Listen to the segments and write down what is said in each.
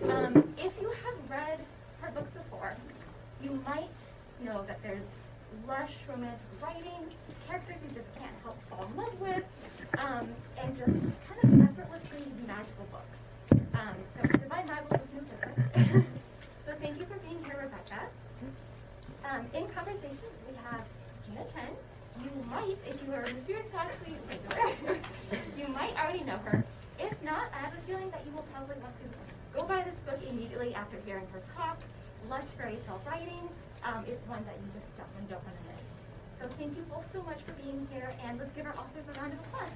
If you have read her books before, you might know that there's lush romantic writing, characters you just can't help fall in love with, and just kind of effortlessly magical books. So Divine Rivals is no different. So thank you for being here, Rebecca. In conversation, we have Gina Chen. You might, if you are a Mysterious Galaxy regular, you might already know her. If not, I have a feeling that you will probably want to go buy this book immediately after hearing her talk. Lush fairy tale writing. It's one that you just definitely don't want to miss. So thank you both so much for being here, and let's give our authors a round of applause.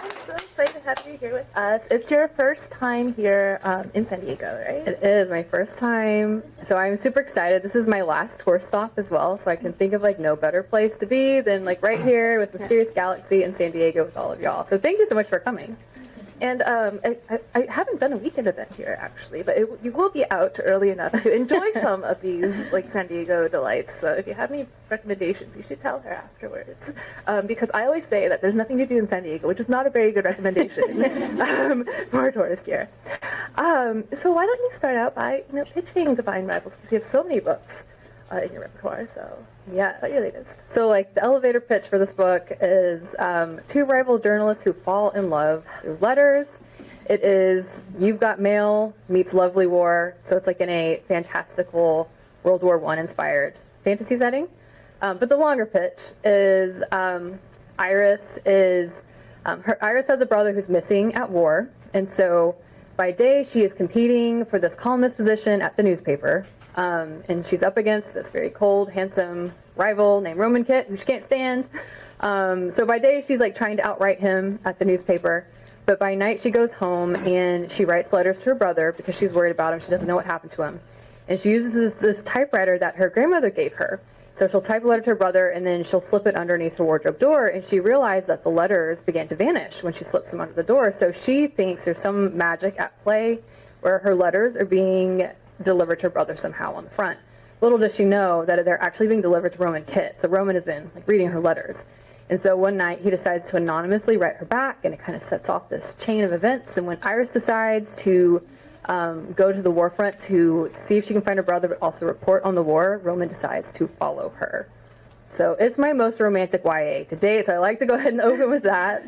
I'm so excited to have you here with us. It's your first time here in San Diego, right? It is my first time, so I'm super excited. This is my last tour stop as well, so I can think of like no better place to be than like right here with Mysterious Galaxy in San Diego with all of y'all. So thank you so much for coming. And I haven't done a weekend event here, actually, but you will be out early enough to enjoy some of these like San Diego delights. So if you have any recommendations, you should tell her afterwards. Because I always say that there's nothing to do in San Diego, which is not a very good recommendation for a tourist here. So why don't you start out by pitching Divine Rivals, because you have so many books in your repertoire. So yeah, what's your latest? So like the elevator pitch for this book is two rival journalists who fall in love through letters. It is You've Got Mail meets Lovely War, so it's like in a fantastical World War I inspired fantasy setting. But the longer pitch is Iris has a brother who's missing at war, and so by day she is competing for this columnist position at the newspaper. And she's up against this very cold, handsome rival named Roman Kit, who she can't stand. So by day, she's like trying to outright him at the newspaper. But by night, she goes home and she writes letters to her brother because she's worried about him. She doesn't know what happened to him. And she uses this typewriter that her grandmother gave her. So she'll type a letter to her brother, and then she'll slip it underneath her wardrobe door. And she realized that the letters began to vanish when she slips them under the door. So she thinks there's some magic at play where her letters are being delivered to her brother somehow on the front. Little does she know that they're actually being delivered to Roman Kit. So Roman has been like reading her letters. And so one night he decides to anonymously write her back, and it kind of sets off this chain of events. And when Iris decides to go to the war front to see if she can find her brother, but also report on the war, Roman decides to follow her. So it's my most romantic YA to date, so I like to go ahead and open with that.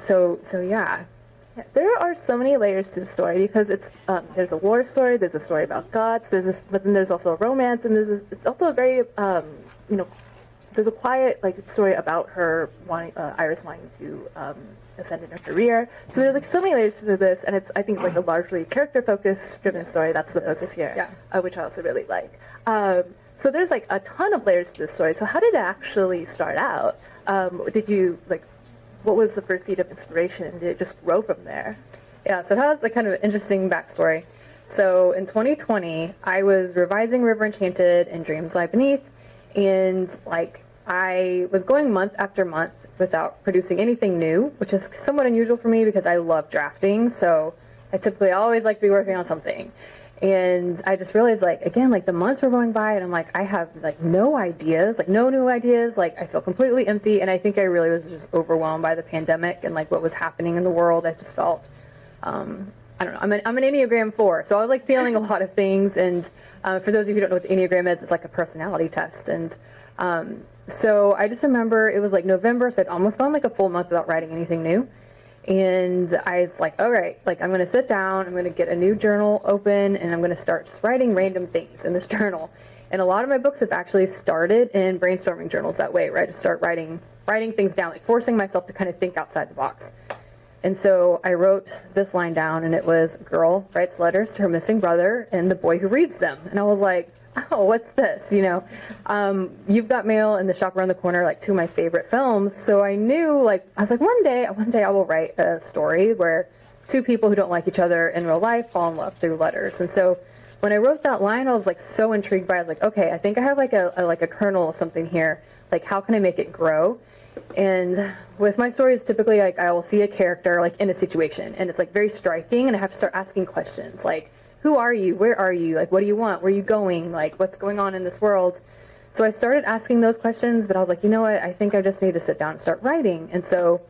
So yeah. Yeah, there are so many layers to the story because it's there's a war story, there's a story about gods, but then there's also a romance, and it's also a very there's a quiet like story about her wanting Iris wanting to ascend in her career. So there's like so many layers to this, and it's I think like a largely character focused driven story. That's the focus here, which I also really like. So there's like a ton of layers to this story. So how did it actually start out? Did you like? What was the first seed of inspiration, and did it just grow from there? Yeah, so it has a kind of interesting backstory. So in 2020, I was revising River Enchanted and Dreams Lie Beneath, and like I was going month after month without producing anything new, which is somewhat unusual for me because I love drafting, so I typically always like to be working on something. And I just realized, like, again, like, the months were going by, and I'm like, I have, like, no ideas, like, no new ideas, like, I feel completely empty, and I think I really was just overwhelmed by the pandemic and, like, what was happening in the world. I just felt, I don't know, I'm an Enneagram 4, so I was, like, feeling a lot of things, and for those of you who don't know what the Enneagram is, it's like a personality test, and so I just remember it was, like, November, so I'd almost gone, like, a full month without writing anything new. And I was like, all right, like I'm going to sit down, I'm going to get a new journal open, and I'm going to start just writing random things in this journal. And a lot of my books have actually started in brainstorming journals that way, right? To start writing things down, like forcing myself to kind of think outside the box. And so I wrote this line down, and it was, girl writes letters to her missing brother and the boy who reads them. And I was like, oh, what's this? You know, You've Got Mail and The Shop Around the Corner, like two of my favorite films. So I knew, like, I was like, one day I will write a story where two people who don't like each other in real life fall in love through letters. And so when I wrote that line, I was like so intrigued by it. I was like, okay, I think I have like a kernel of something here. Like, how can I make it grow? And with my stories, typically, like, I will see a character like in a situation, and it's like very striking, and I have to start asking questions like, who are you? Where are you? Like, what do you want? Where are you going? Like, what's going on in this world? So I started asking those questions, but I was like, you know what? I think I just need to sit down and start writing. And so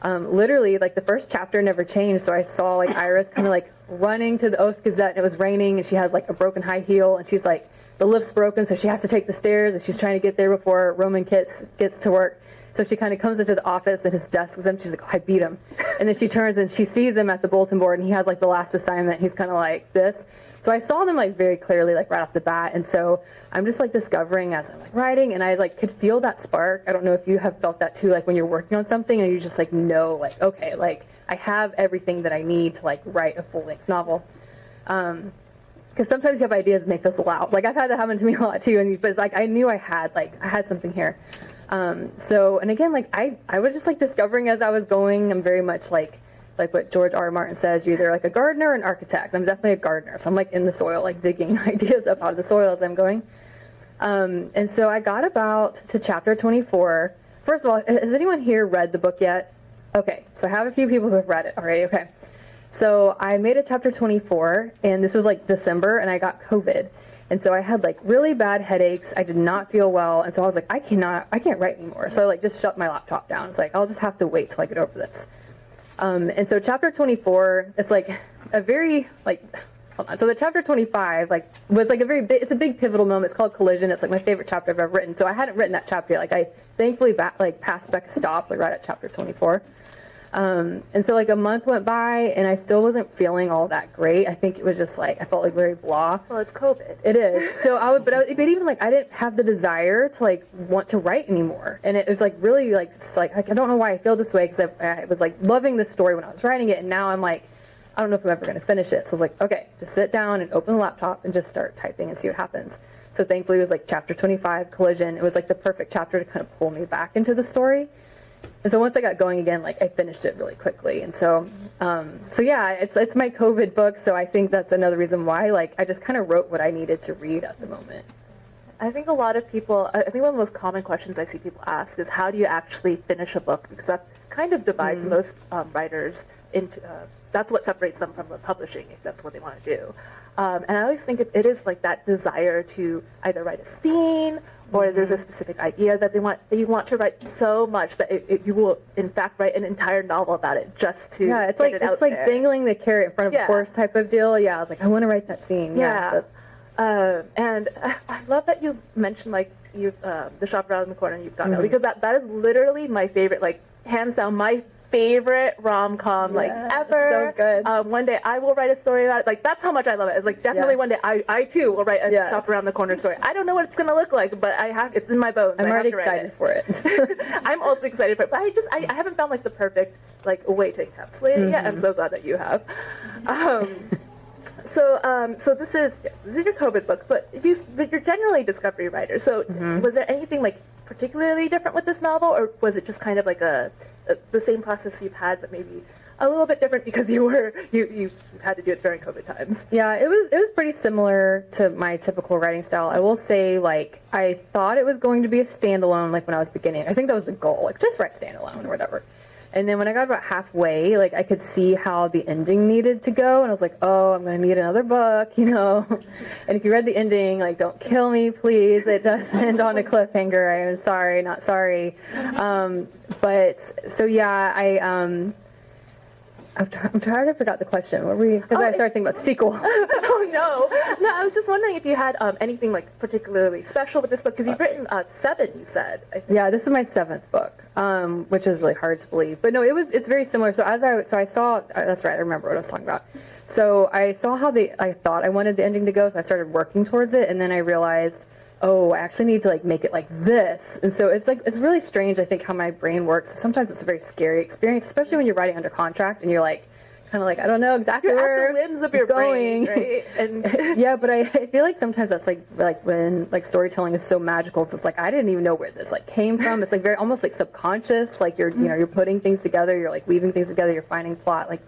Literally, like, the first chapter never changed, so I saw, like, Iris kind of, like, running to the Oath Gazette, and it was raining, and she has, like, a broken high heel, and she's, like, the lift's broken, so she has to take the stairs, and she's trying to get there before Roman gets to work. So she kind of comes into the office, and his desk is empty. She's like, oh, I beat him. And then she turns, and she sees him at the bulletin board, and he has, like, the last assignment. He's kind of like this. So I saw them, like, very clearly, like, right off the bat. And so I'm just, like, discovering as I'm, like, writing, and I, like, could feel that spark. I don't know if you have felt that, too, like, when you're working on something, and you just, like, know, like, okay, like, I have everything that I need to, like, write a full-length novel. Because sometimes you have ideas and they fizzle out. Like, I've had that happen to me a lot, too, but, like, I knew I had something here. So, and again, like, I was just, like, discovering as I was going. I'm very much, like what George R. R. Martin says, you're either, like, a gardener or an architect. I'm definitely a gardener, so I'm, like, in the soil, like, digging ideas up out of the soil as I'm going. And so I got about to chapter 24. First of all, has anyone here read the book yet? Okay, so I have a few people who have read it already, okay. So I made it chapter 24, and this was, like, December, and I got COVID. And so I had, like, really bad headaches. I did not feel well, and so I was like, I can't write anymore. So I, like, just shut my laptop down. It's like, I'll just have to wait till I get over this. And so chapter 24, it's, like, a very, like, hold on. So the chapter 25, like, was, like, it's a big pivotal moment. It's called Collision. It's, like, my favorite chapter I've ever written. So I hadn't written that chapter yet. Like, I thankfully, passed back a stop, like, right at chapter 24. And so, like, a month went by, and I still wasn't feeling all that great. I think it was just, like, I felt, like, very blah. Well, it's COVID. It is. So but even, like, I didn't have the desire to, like, want to write anymore. And it was, like, really, like, just, like, I don't know why I feel this way, because I was, like, loving the story when I was writing it, and now I'm, like, I don't know if I'm ever going to finish it. So I was like, okay, just sit down and open the laptop and just start typing and see what happens. So thankfully, it was, like, chapter 25, Collision. It was, like, the perfect chapter to kind of pull me back into the story. And so once I got going again, like, I finished it really quickly. And so, yeah, it's my COVID book. So I think that's another reason why, like, I just kind of wrote what I needed to read at the moment. I think a lot of people, I think one of the most common questions I see people ask is, how do you actually finish a book? Because that kind of divides most writers into, that's what separates them from the publishing, if that's what they want to do. And I always think it is like that desire to either write a scene, or there's a specific idea that you want to write so much that you will, in fact, write an entire novel about it just to it's get it out like there. dangling the carrot in front of a horse type of deal. Yeah, I was like, I want to write that scene. Yeah. And I love that you mentioned, like, you've the shop around the corner and you've gotten out, because that is literally my favorite, like, hands down, my favorite rom-com like ever. So good. One day I will write a story about it. Like, that's how much I love it. It's like, definitely one day I too will write a shop around the corner story. I don't know what it's gonna look like, but it's in my bones. I'm already excited for it. I'm also excited for it, but I haven't found, like, the perfect, like, way to encapsulate it yet. I'm so glad that you have. So this is your COVID book, but you're generally a discovery writer. So was there anything, like, particularly different with this novel, or was it just kind of like the same process you've had, but maybe a little bit different because you had to do it during COVID times? Yeah, it was pretty similar to my typical writing style. I will say, like, I thought it was going to be a standalone, like, when I was beginning. I think that was the goal, like, just write standalone or whatever. And then when I got about halfway, like, I could see how the ending needed to go, and I was like, oh, I'm going to need another book, you know. And if you read the ending, like, don't kill me, please. It does end on a cliffhanger. I am sorry, not sorry. But, so yeah, I'm trying to forget the question. What were you? Because I started thinking about the sequel. Oh no! I was just wondering if you had anything, like, particularly special with this book, because you've written 7. You said. I think. Yeah, this is my 7th book, which is really hard to believe. But no, it's very similar. So I saw. That's right. I remember what I was talking about. So I saw how I thought I wanted the ending to go. So I started working towards it, and then I realized, oh, I actually need to, like, make it like this. And so it's really strange, I think, how my brain works. Sometimes it's a very scary experience, especially when you're writing under contract and you're, like, kind of like, I don't know exactly where at the whims of your going. Brain, right? And yeah, but I feel like sometimes that's like when, like, storytelling is so magical. It's like, I didn't even know where this, like, came from. It's like very almost like subconscious. Like, you're putting things together. You're, like, weaving things together. You're finding plot. Like,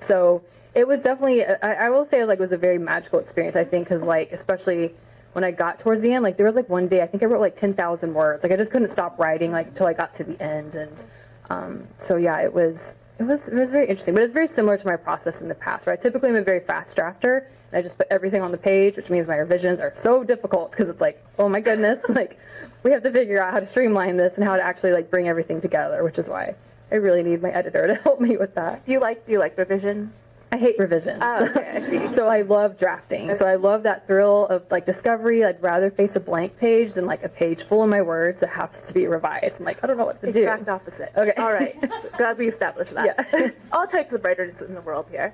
so it was definitely. I will say, like, it was a very magical experience. I think, because, like, especially when I got towards the end, like, there was, like, one day I think I wrote, like, 10,000 words. Like, I just couldn't stop writing, like, until I got to the end. And so yeah, it was very interesting, but it's very similar to my process in the past, where I typically am a very fast drafter, and I just put everything on the page, which means my revisions are so difficult, because it's like, oh my goodness, like, we have to figure out how to streamline this and how to actually, like, bring everything together, which is why I really need my editor to help me with that. Do you like revision? I hate revisions. Oh, okay, I see. So I love drafting. So I love that thrill of like discovery. I'd rather face a blank page than like a page full of my words that has to be revised. I'm like, I don't know what to do. Exact opposite. Okay. All right. Glad we established that. Yeah. All types of writers in the world here.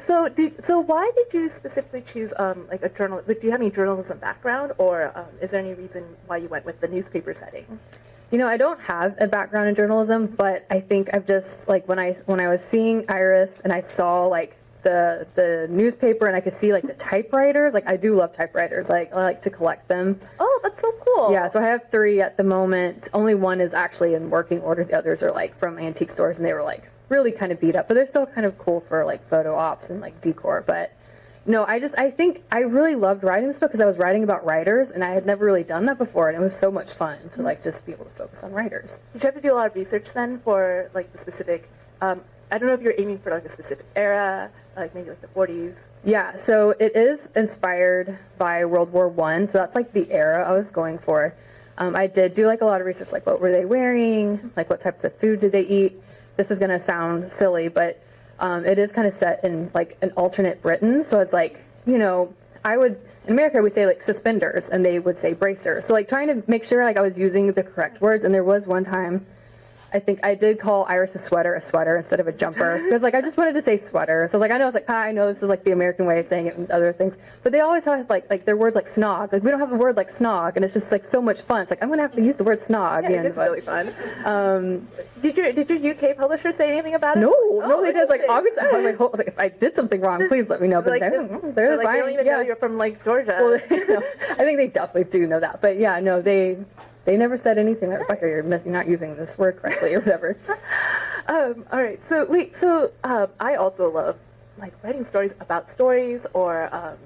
So why did you specifically choose like a journal? Like, do you have any journalism background, or is there any reason why you went with the newspaper setting? You know, I don't have a background in journalism, but I think I've just, like, when I was seeing Iris and I saw, like, the newspaper and I could see, like, the typewriters, like, I do love typewriters. Like, I like to collect them. Oh, that's so cool. Yeah, so I have 3 at the moment. Only one is actually in working order. The others are, like, from antique stores, and they were, like, really kind of beat up. But they're still kind of cool for, like, photo ops and, like, decor. But no, I think I really loved writing this book because I was writing about writers, and I had never really done that before, and it was so much fun to like just be able to focus on writers. Did you have to do a lot of research then for like the specific? I don't know if you're aiming for like a specific era, like maybe like the 40s. Yeah, so it is inspired by World War I, so that's like the era I was going for. I did do like a lot of research, like what were they wearing, like what types of food did they eat. This is gonna sound silly, but it is kind of set in like an alternate Britain, so it's like, you know, in America we say like suspenders and they would say bracers, so like trying to make sure like I was using the correct words. And there was one time I think I did call Iris a sweater instead of a jumper, because like I just wanted to say sweater. So like I know it's like, I know this is like the American way of saying it and other things, but they always have like their words like snog. Like we don't have a word like snog, and it's just like so much fun. It's like I'm gonna have to use the word snog. Yeah, it's really fun. Did your UK publisher say anything about it? No, they did. Like obviously, I was like, if I did something wrong, please let me know. But like, they don't even know you're from like Georgia. Well, no, I think they definitely do know that. But yeah, no, they never said anything like, Rebecca, you're not using this word correctly or whatever. All right. So I also love like writing stories about stories or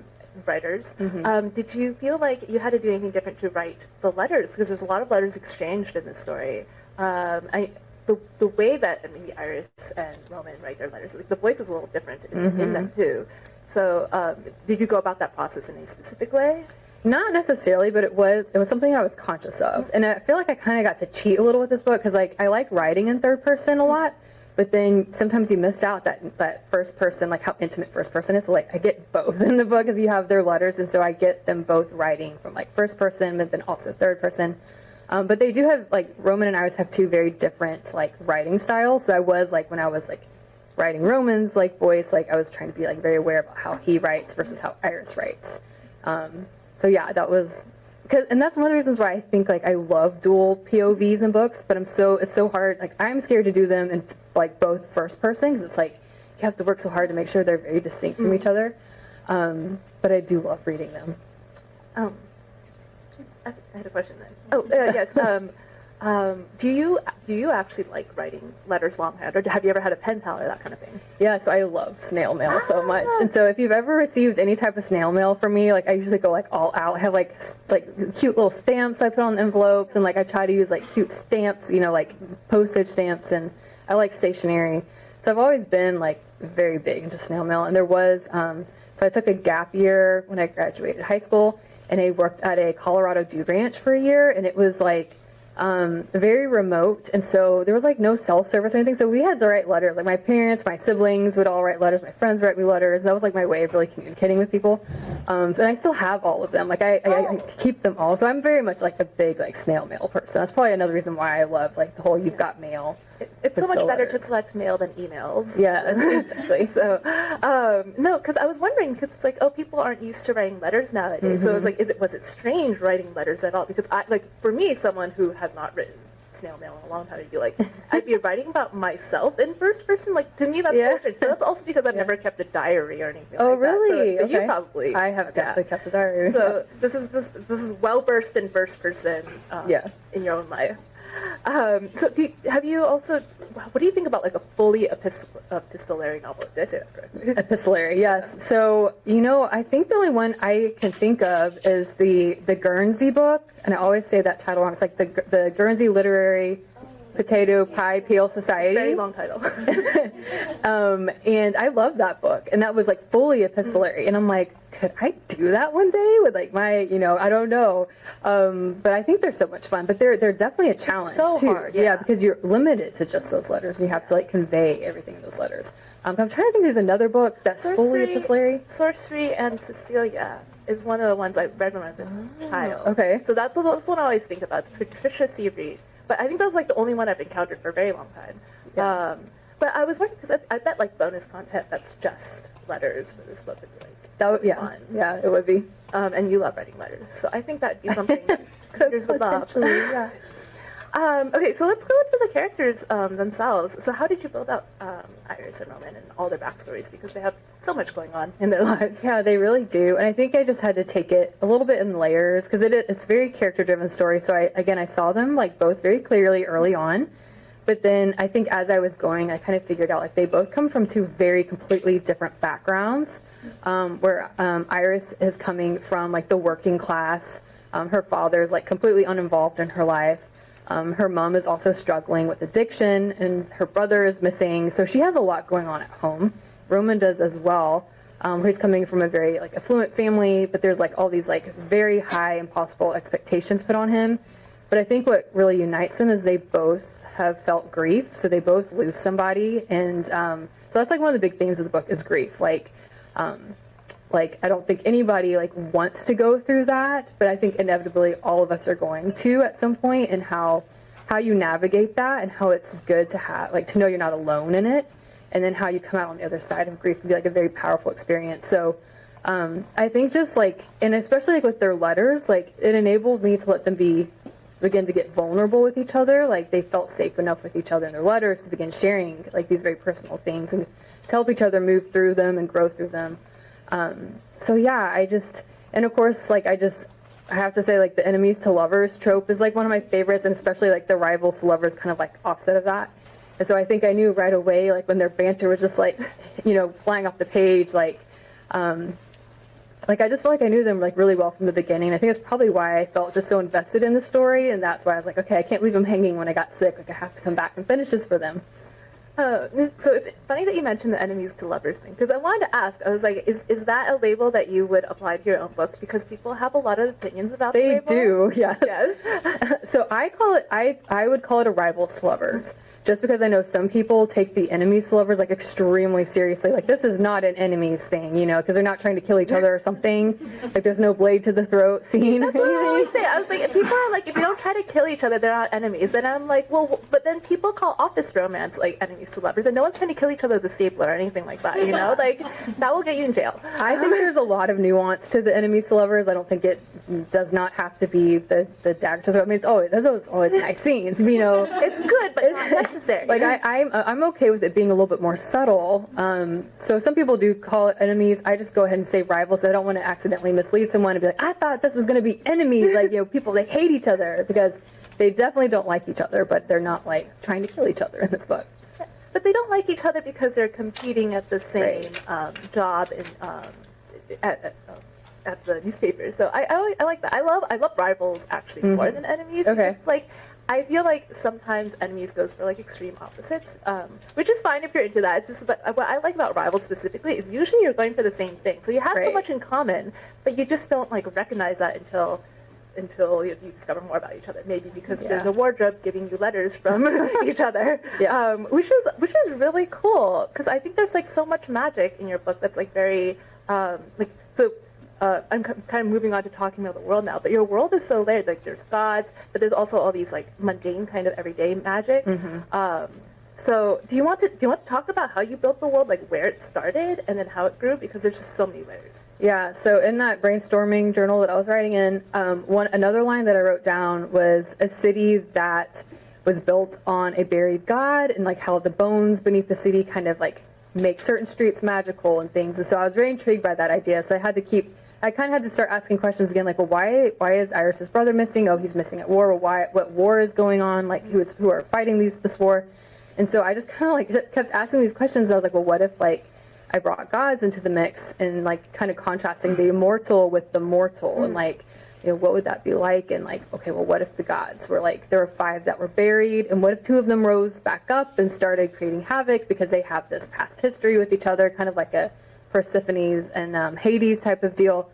writers. Mm-hmm. Did you feel like you had to do anything different to write the letters? Because there's a lot of letters exchanged in this story. The way that maybe Iris and Roman write their letters, like the voice is a little different in them too. So did you go about that process in a specific way? Not necessarily, but it was something I was conscious of, and I feel like I kind of got to cheat a little with this book because like I like writing in third person a lot, but then sometimes you miss out that first person, like how intimate first person is. So like I get both in the book as you have their letters, and so I get them both writing from like first person, but then also third person. But they do have like Roman and Iris have 2 very different like writing styles. So I was like when I was like writing Roman's like voice, like I was trying to be like very aware about how he writes versus how Iris writes. So yeah, that was, and that's one of the reasons why I think like I love dual POVs in books, but it's so hard. Like I'm scared to do them in like both first person because it's like you have to work so hard to make sure they're very distinct from each other. But I do love reading them. I had a question then. Oh yes. Do you actually like writing letters longhand, or have you ever had a pen pal or that kind of thing? Yeah, so I love snail mail so much, and so if you've ever received any type of snail mail from me, like I usually go like all out. I have like cute little stamps I put on envelopes, and like I try to use like cute stamps, you know, like postage stamps, and I like stationery. So I've always been like very big into snail mail, and there was so I took a gap year when I graduated high school, and I worked at a Colorado dude ranch for a year, and it was like very remote, and so there was like no cell service or anything, so we had to write letters. Like my parents, my siblings would all write letters, my friends would write me letters. That was like my way of really communicating with people. And I still have all of them. Like I keep them all, so I'm very much like a big like snail mail person. That's probably another reason why I love like the whole you've got mail. It's so much better to collect mail than emails. Yeah, exactly. So, no, because I was wondering, because it's like, oh, people aren't used to writing letters nowadays. So it's like, was it strange writing letters at all? Because for me, someone who has not written snail mail in a long time, I'd be writing about myself in first person. Like to me, that's bullshit. So that's also because I've never kept a diary or anything. Oh, like really? That. So okay. You probably. I have definitely kept a diary. So this is well versed in first person. In your own life. So have you also, what do you think about like a fully epistolary novel? Did I say that correctly? Epistolary, yes. So, you know, I think the only one I can think of is the Guernsey book, and I always say that title wrong. It's like the Guernsey Literary Potato Pie Peel Society. Very long title. And I love that book, and that was like fully epistolary, and I'm like, could I do that one day with like my, I don't know. But I think they're so much fun, but they're definitely a challenge. So too. hard, yeah. Because you're limited to just those letters. You have to like convey everything in those letters. I'm trying to think there's another book that's fully epistolary. Sorcery and Cecilia is one of the ones I read when I was a child. Okay. So that's the one I always think about. It's Patricia Seareed. But I think that was like the only one I've encountered for a very long time. Yeah. But I was wondering, because I bet like bonus content that's just letters for this book would be like fun. Yeah, it would be. And you love writing letters, so I think that'd be something that readers would love. Yeah. Okay, so let's go into the characters themselves. So how did you build up Iris and Roman and all their backstories? Because they have so much going on in their lives. Yeah, they really do. And I think I just had to take it a little bit in layers, because it's a very character-driven story. So I saw them like both very clearly early on. But then I think as I was going, I kind of figured out like they both come from two very completely different backgrounds, where Iris is coming from like the working class. Her father is like completely uninvolved in her life. Her mom is also struggling with addiction, and her brother is missing. So she has a lot going on at home. Roman does as well. He's coming from a very like affluent family, but there's like all these like very high impossible expectations put on him. But I think what really unites them is they both have felt grief. So they both lose somebody, and so that's like one of the big themes of the book is grief. Like I don't think anybody like wants to go through that, but I think inevitably all of us are going to at some point, and how you navigate that, and how it's good to have like to know you're not alone in it, and then how you come out on the other side of grief can be like a very powerful experience. So I think just like, and especially like with their letters, like it enabled me to let them begin to get vulnerable with each other. Like they felt safe enough with each other in their letters to begin sharing like these very personal things and to help each other move through them and grow through them. So yeah, and of course, like I have to say, like the enemies to lovers trope is like one of my favorites, and especially like the rivals to lovers kind of like offset of that. And so I think I knew right away, like when their banter was just like, flying off the page, like I just felt like I knew them like really well from the beginning. I think that's probably why I felt just so invested in the story, and that's why I was like, okay, I can't leave them hanging when I got sick. Like I have to come back and finish this for them. So it's funny that you mentioned the enemies to lovers thing, because I wanted to ask, I was like, is that a label that you would apply to your own books? Because people have a lot of opinions about the label. They do, yeah. Yes. So I would call it a rivals to lovers. Just because I know some people take the enemies to lovers like extremely seriously. Like this is not an enemies thing, because they're not trying to kill each other or something. Like there's no blade to the throat scene. That's what I always say. I was like, if people are like, if you don't try to kill each other, they're not enemies. And I'm like, well, but then people call office romance like enemies to lovers, and no one's trying to kill each other with a stapler or anything like that. Like that will get you in jail. I think there's a lot of nuance to the enemies to lovers. I don't think it does not have to be the dagger to the throat. I mean, it's always nice scenes. It's good, but not necessary. Like I'm okay with it being a little bit more subtle. So some people do call it enemies. I just go ahead and say rivals. I don't want to accidentally mislead someone and be like, I thought this was going to be enemies. Like people they hate each other, because they definitely don't like each other, but they're not like trying to kill each other in this book. But they don't like each other because they're competing at the same job at the newspaper. So I like that. I love rivals actually more than enemies. Okay. It's like I feel like sometimes enemies goes for like extreme opposites, which is fine if you're into that. It's just but what I like about rivals specifically is usually you're going for the same thing. So you have so much in common, but you just don't like recognize that until you discover more about each other. Maybe because there's a wardrobe giving you letters from each other, which is really cool, because I think there's like so much magic in your book that's like very I'm kind of moving on to talking about the world now, but your world is so layered. Like there's gods, but there's also all these like mundane kind of everyday magic. So do you want to talk about how you built the world, like where it started and then how it grew? Because there's just so many layers. Yeah. So in that brainstorming journal that I was writing in, another line that I wrote down was a city that was built on a buried god, and like how the bones beneath the city kind of like make certain streets magical and things. And so I was very intrigued by that idea. So I kind of had to start asking questions again, like, well, why is Iris's brother missing? Oh, he's missing at war. Well, what war is going on? Like, who are fighting this war? And so I just kind of like kept asking these questions. I was like, well, what if like I brought gods into the mix, and like kind of contrasting the immortal with the mortal, and like, what would that be like? And like, okay, well, what if the gods were like, there were 5 that were buried, and what if 2 of them rose back up and started creating havoc because they have this past history with each other, kind of like a Persephone's and Hades type of deal.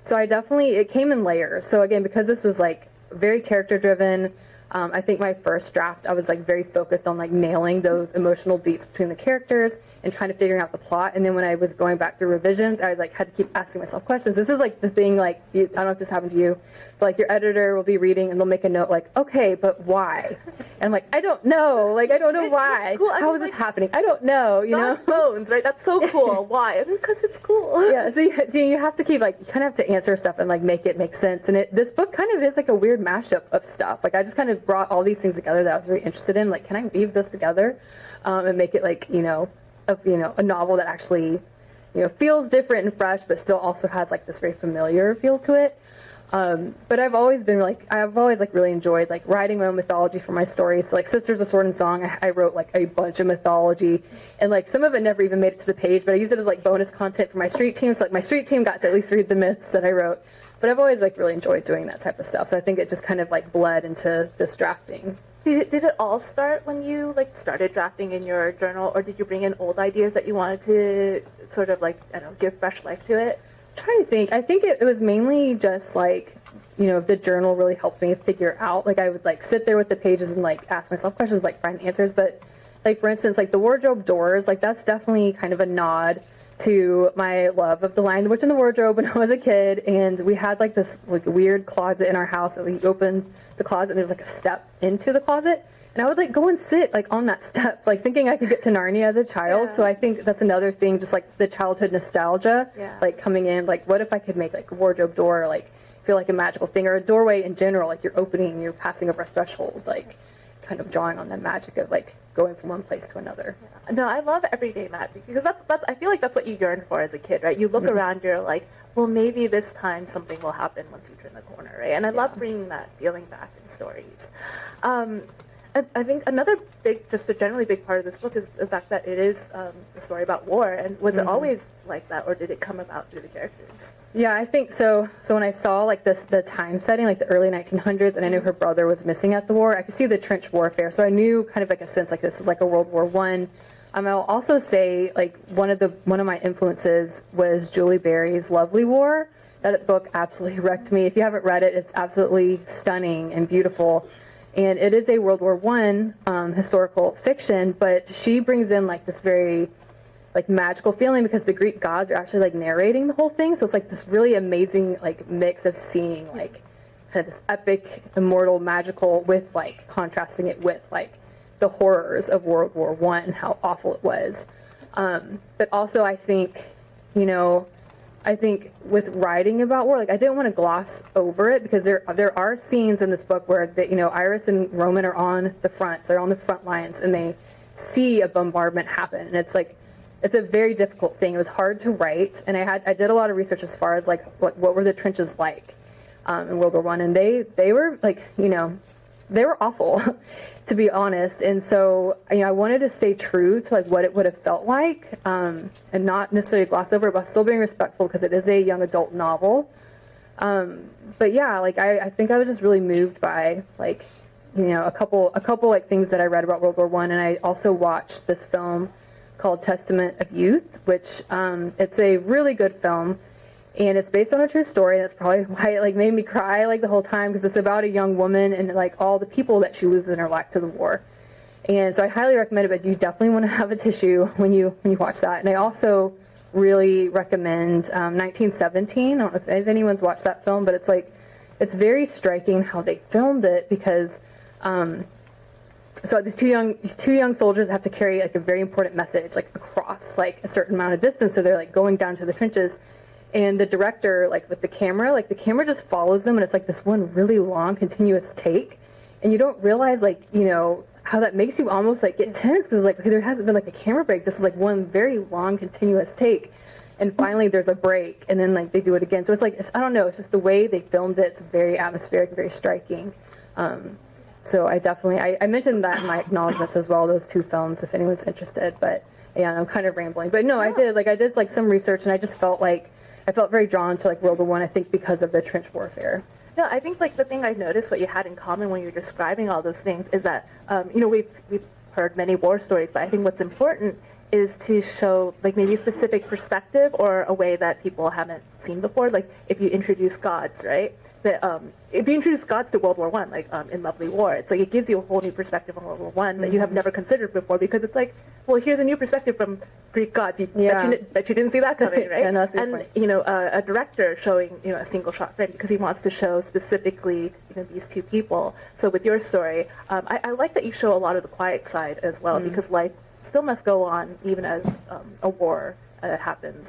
So it came in layers. So again, because this was like very character driven, I think my first draft, I was like very focused on like nailing those emotional beats between the characters and trying to figuring out the plot. And then when I was going back through revisions, I like had to keep asking myself questions. This is like the thing, like, I don't know if this happened to you, but like your editor will be reading and they'll make a note like, okay, but why? And I'm like, I don't know. Like, I don't know why. Cool. How is this happening? I don't know, you know? Bones, right? That's so cool. Why? Because it's cool. Yeah, so you have to keep, like, you kind of have to answer stuff and, like, make it make sense. And this book kind of is, like, a weird mashup of stuff. Like, I just kind of brought all these things together that I was very interested in. Like, can I weave this together and make it, like, a novel that actually, feels different and fresh, but still also has, like, this very familiar feel to it. But I've always really enjoyed like writing my own mythology for my stories. So like Sisters of Sword and Song, I wrote like a bunch of mythology, and like some of it never even made it to the page, but I used it as like bonus content for my street team. So like my street team got to at least read the myths that I wrote. But I've always like really enjoyed doing that type of stuff. So I think it just kind of like bled into this drafting. Did it all start when you like started drafting in your journal, or did you bring in old ideas that you wanted to sort of like, I don't know, give fresh life to it? Trying to think. I think it was mainly just like, the journal really helped me figure out. Like I would like sit there with the pages and like ask myself questions, like find answers. But like for instance, like the wardrobe doors, like that's definitely kind of a nod to my love of The Lion, the Witch, and the Wardrobe when I was a kid. And we had like this like weird closet in our house that we opened the closet and there's like a step into the closet. And I would like go and sit like on that step, like thinking I could get to Narnia as a child. Yeah. So I think that's another thing, just like the childhood nostalgia, like coming in, like what if I could make like a wardrobe door, like feel like a magical thing, or a doorway in general, like you're opening, you're passing over a threshold, like kind of drawing on the magic of like going from one place to another. Yeah. No, I love everyday magic because that's I feel like that's what you yearn for as a kid, right? You look around, you're like, well, maybe this time something will happen once you turn the corner, right? And I love bringing that feeling back in stories. I think another just a generally big part of this book is the fact that it is a story about war. And was it always like that, or did it come about through the characters? Yeah, I think so. So when I saw like the time setting, like the early 1900s, and I knew her brother was missing at the war, I could see the trench warfare. So I knew kind of like a sense like this is like a World War I. I'll also say like one of my influences was Julie Berry's Lovely War. That book absolutely wrecked me. If you haven't read it, it's absolutely stunning and beautiful. And it is a World War I historical fiction, but she brings in like this very like magical feeling because the Greek gods are actually like narrating the whole thing. So it's like this really amazing like mix of seeing like kind of this epic, immortal, magical with like contrasting it with like the horrors of World War I and how awful it was. But also I think, with writing about war, like I didn't want to gloss over it because there are scenes in this book where Iris and Roman are on the front, they're on the front lines, and they see a bombardment happen, and it's like it's a very difficult thing. It was hard to write, and I did a lot of research as far as like what were the trenches like in World War I, and they were like they were awful. To be honest. And so, I wanted to stay true to like what it would have felt like, and not necessarily gloss over it, but still being respectful because it is a young adult novel. But yeah, like I think I was just really moved by like, a couple like things that I read about World War I, and I also watched this film called Testament of Youth, which it's a really good film. And it's based on a true story, and that's probably why it like made me cry like the whole time, because it's about a young woman and like all the people that she loses in her life to the war. And so I highly recommend it, but you definitely want to have a tissue when you watch that. And I also really recommend 1917. I don't know if anyone's watched that film, but it's very striking how they filmed it, because so these two young soldiers have to carry like a very important message like across like a certain amount of distance. So they're like going down to the trenches. And the director, like with the camera just follows them, and it's like this one really long, continuous take. And you don't realize, like, how that makes you almost like get tense, because like there hasn't been like a camera break. This is like one very long, continuous take. And finally there's a break, and then like they do it again. So it's like, I don't know, it's just the way they filmed it. It's very atmospheric, very striking. So I mentioned that in my acknowledgments as well, those two films, if anyone's interested. But yeah, I'm kind of rambling. But no, I did like some research, and I just felt very drawn to like World War I, I think because of the trench warfare. No, I think like the thing I noticed what you had in common when you're describing all those things is that, we've heard many war stories, but I think what's important is to show like maybe a specific perspective or a way that people haven't seen before. Like if you introduce gods, right? That if you introduce gods to World War I, like in Lovely War, it's like it gives you a whole new perspective on World War I that you have never considered before, because it's like, well, here's a new perspective from Greek gods that you didn't see that coming, right? And you know, a director showing, you know, a single shot frame because he wants to show specifically, you know, these two people. So with your story, I like that you show a lot of the quiet side as well, because life still must go on even as a war happens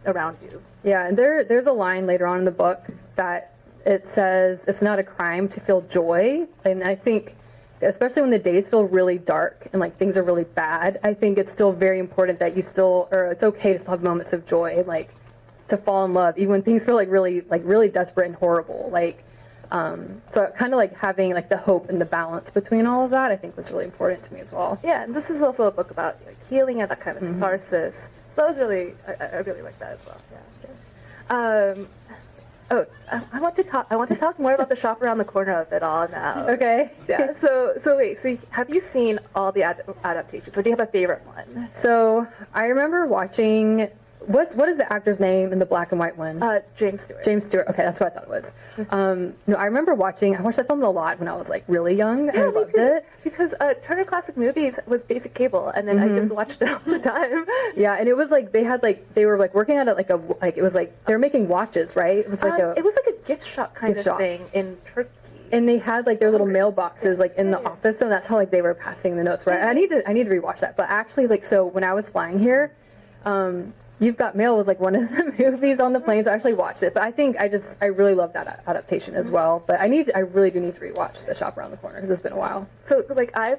around you. Yeah, and there's a line later on in the book that it says it's not a crime to feel joy, and I think especially when the days feel really dark and like things are really bad, I think it's still very important that you still, or it's okay to still have moments of joy, like to fall in love even when things feel like really desperate and horrible, like so kind of like having like the hope and the balance between all of that, I think was really important to me as well. Yeah, and this is also a book about like healing and that kind of catharsis. So I really like that as well. Yeah. I want to talk more about the shop around the corner of it all now. Okay. Yeah. So wait. So have you seen all the adaptations, or do you have a favorite one? So I remember watching. What is the actor's name in the black and white one? James Stewart. James Stewart. Okay, that's what I thought it was. No, I remember watching. I watched that film a lot when I was like really young. Yeah, and I loved it because Turner Classic Movies was basic cable, and then I just watched it all the time. Yeah, and it was like they were like working at it it was like they were making watches, right? It was like a gift shop kind of thing in Turkey. And they had like their little mailboxes like in the office, and that's how like they were passing the notes. Right? I need to rewatch that. But actually, like, so when I was flying here, You've Got Mail was like one of the movies on the plane, so I actually watched it. But I think I really love that adaptation as well. But I really do need to rewatch The Shop Around the Corner because it's been a while. So like I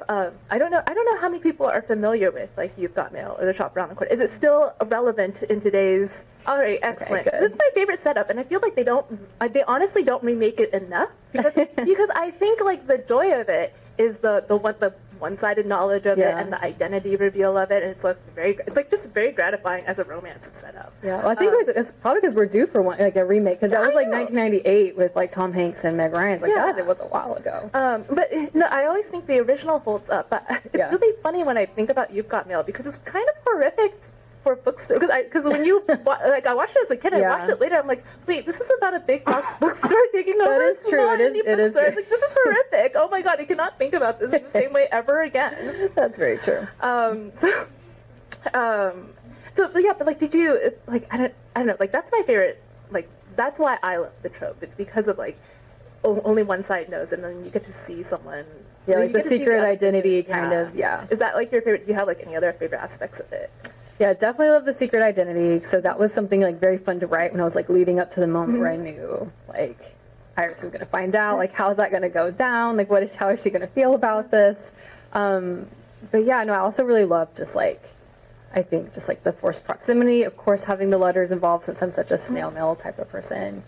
don't know how many people are familiar with like You've Got Mail or The Shop Around the Corner. Is it still relevant in today's? All right, excellent. Okay, this is my favorite setup, and I feel like they honestly don't remake it enough because I think like the joy of it is the one-sided knowledge of it and the identity reveal of it, and it's like just very gratifying as a romance setup. Yeah, well, I think it's probably because we're due for one, like a remake, because that was like 1998 with like Tom Hanks and Meg Ryan. It's like God, it was a while ago. But no, I always think the original holds up. But it's really funny when I think about You've Got Mail because it's kind of horrific for bookstore, because when you like I watched it as a kid, I watched it later. I'm like, wait, this is about a big box bookstore taking over. That is true. It is. Like, this is horrific. Oh my God, I cannot think about this in the same way ever again. That's very true. So yeah, but like, did you like? I don't know. Like, that's my favorite. Like, that's why I love the trope. It's because of like only one side knows, and then you get to see someone. Yeah, like the secret identity kind of. Yeah. Is that like your favorite? Do you have like any other favorite aspects of it? Yeah, definitely love the secret identity. So that was something like very fun to write when I was like leading up to the moment where I knew like Iris was going to find out, like how is that going to go down, like how is she going to feel about this. But yeah, no, I also really love just like I think just like the forced proximity, of course having the letters involved since I'm such a snail mail type of person.